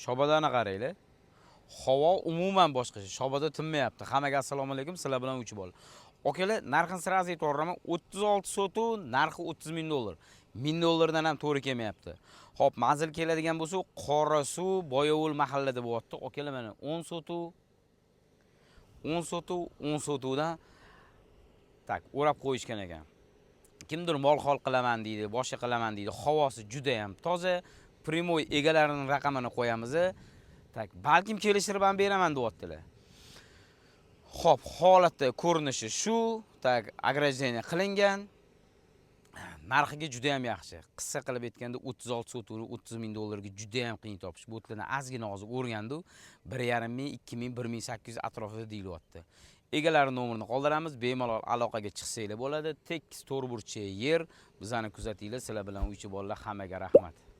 Shobodani qaranglar. Havo umuman boshqacha. Shoboda tinmayapti. Hammaga assalomu alaykum. Sizlar bilan uch bol. Okalar, narxini sirazi aytib o'raman. 36 sotu, narxi 30 ming dollar. 1000 dollardan ham to'g'ri kelmayapti. Xo'p, manzil keladigan bo'lsa, Qorasuv, Boyovul mahallada bo'lyapti. Okalar, mana 10 sotu, 10 sotudan tak o'rab qo'yishgan ekan. Kimdir mol hol qilaman deydi, boshqa qilaman deydi. Havosi juda ham toza. Primoy egalarining raqamini qo'yamiz. Tak, balkim kelishtirib ham beraman deyaptilar. Xo'p, holatda ko'rinishi shu, tak agrajeniya qilingan. Narxiga juda ham yaxshi. Qissa qilib aytganda 36 sotuvni 30 ming dollarga juda ham qiyin topish. Bu yerlarni ozgina hozir o'rgandim. 1,5 ming, 2 ming, 1800 atrofida deyilyapti. Egalari nomerini qoldiramiz, bemalol aloqaga chiqsanglar bo'ladi. Tekis to'rtburchak yer, bizani kuzatinglar. Sizlar bilan uch bolalar, hammaga rahmat.